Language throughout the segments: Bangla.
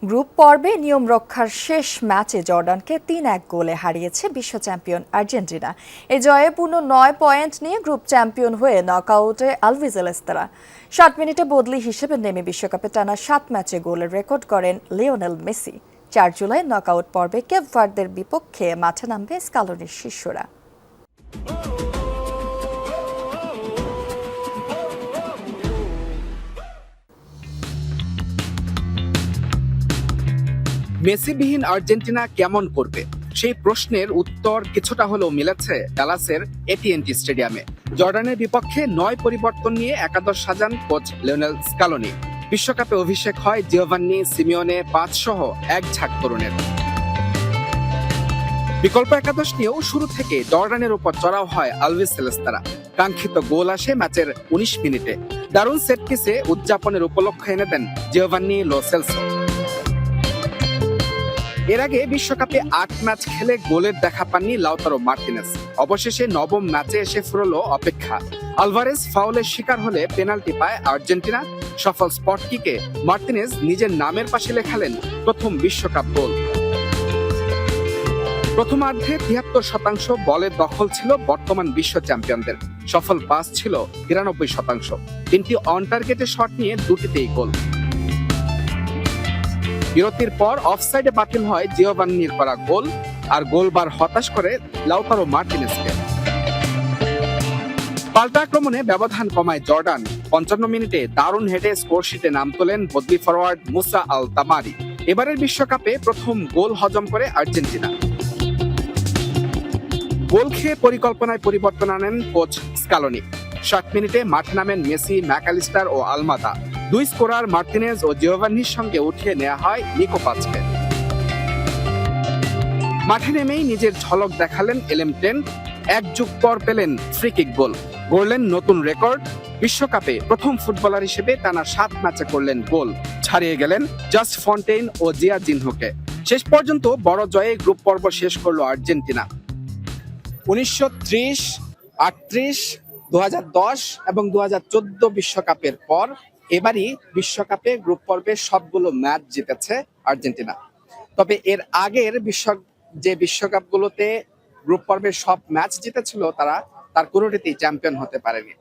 গ্রুপ পর্বে নিয়ম রক্ষার শেষ ম্যাচে জর্ডানকে ৩-১ গোলে হারিয়েছে বিশ্ব চ্যাম্পিয়ন আর্জেন্টিনা। এই জয়ে পূর্ণ ৯ পয়েন্ট নিয়ে গ্রুপ চ্যাম্পিয়ন হয়ে নকআউটে আলবিসেলেস্তারা তারা। ৭ মিনিটে বদলি হিসেবে নেমে বিশ্বকাপে টানা ৭ ম্যাচে গোলের রেকর্ড করেন লিওনেল মেসি। ৪ জুলাই নকআউট পর্বে কেপ ভার্দের বিপক্ষে মাঠে নামবে স্কালোনির শিষ্যরা। মেসিবিহীন আর্জেন্টিনা কেমন করবে সেই প্রশ্নের উত্তর কিছুটা হলেও মিলেছে ডালাসের এটিএনটি স্টেডিয়ামে। জর্ডানের বিপক্ষে ৯ পরিবর্তন নিয়ে একাদশ সাজান কোচ লিওনেল স্কালোনি। বিশ্বকাপে অভিষেক হয় জিওভান্নি সিমিওনে ৫ সহ এক ঝাঁক তরুণের। বিকল্প একাদশ নিয়েও শুরু থেকে জর্ডানের উপর চড়াও হয় আলবিসেলেস্তারা। কাঙ্ক্ষিত গোল আসে ম্যাচের ১৯ মিনিটে। দারুণ সেট পিসে উদযাপনের উপলক্ষ এনে দেন জিওভান্নি লো সেলসো। এর আগে বিশ্বকাপে ৮ ম্যাচ খেলে গোলের দেখা পাননি লাউতারো মার্টিনেজ। অবশেষে নবম ম্যাচে এসে ফুরলো অপেক্ষা। আলভারেজ ফাউলের শিকার হলে পেনাল্টি পায় আর্জেন্টিনা। সফল স্পট কিকে মার্টিনেজ নিজের নামের পাশে লেখালেন প্রথম বিশ্বকাপ গোল। প্রথমার্ধে ৭৩% বলের দখল ছিল বর্তমান বিশ্ব চ্যাম্পিয়নদের। সফল পাস ছিল ৯৩%। ৩টি অন টার্গেটে শট নিয়ে দুটিতেই গোল। বিরতির পর অফসাইডে বাতিল হয় জিওভান্নির করা গোল, আর গোলবার হতাশ করে লাউতারো মার্টিনেজকে। পাল্টা আক্রমণে ব্যবধান কমায় জর্ডান। ৫৫ মিনিটে দারুণ হেডে স্কোরশিটে নাম তোলেন বদলি ফরওয়ার্ড মুসা আল তামারি। এবারের বিশ্বকাপে প্রথম গোল হজম করে আর্জেন্টিনা। গোল খেয়ে পরিকল্পনায় পরিবর্তন আনেন কোচ স্কালোনি। ৬০ মিনিটে মাঠে নামেন মেসি, ম্যাকালিস্টার ও আলমাদা। দুই স্কোরার মার্টিনেজ ও জিওভান্নির সঙ্গে উঠিয়ে নেওয়া হয় নিকো পাচকে। মাঠে নেমেই নিজের ঝলক দেখালেন এলেমটেন। ১ যুগ পর পেলেন ফ্রি কিক গোল, গড়লেন নতুন রেকর্ড। বিশ্বকাপে প্রথম ফুটবলার হিসেবে টানা ৭ ম্যাচে করলেন গোল, ছাড়িয়ে গেলেন জাস্ট ফন্টেইন ও জিয়া জিনহোকে। শেষ পর্যন্ত বড় জয়ে গ্রুপ পর্ব শেষ করল আর্জেন্টিনা। ১৯৩০, ৩৮, ২০১০ এবং ২০১৪ বিশ্বকাপের পর এবারই বিশ্বকাপে গ্রুপ পর্বে সবগুলো ম্যাচ জিতেছে আর্জেন্টিনা। তবে এর আগের যে বিশ্বকাপগুলোতে গ্রুপ পর্বের সব ম্যাচ জিতেছিল তার কোনোটিতেই চ্যাম্পিয়ন হতে পারেনি।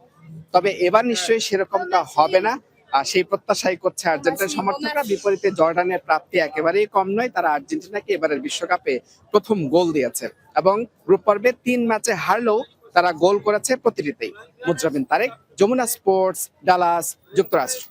তবে এবার নিশ্চয়ই সেরকমটা হবে না, সেই প্রত্যাশাই করছে আর্জেন্টিনার সমর্থকরা। বিপরীতে জর্ডানের প্রাপ্তি একেবারেই কম নয়। তারা আর্জেন্টিনাকে এবারের বিশ্বকাপে প্রথম গোল দিয়েছে এবং গ্রুপ পর্বে ৩ ম্যাচে হারলেও তারা গোল করেছে প্রতিটিতেই। মুজরাবিন তারেক, যমুনা স্পোর্টস, ডালাস, যুক্তরাষ্ট্র।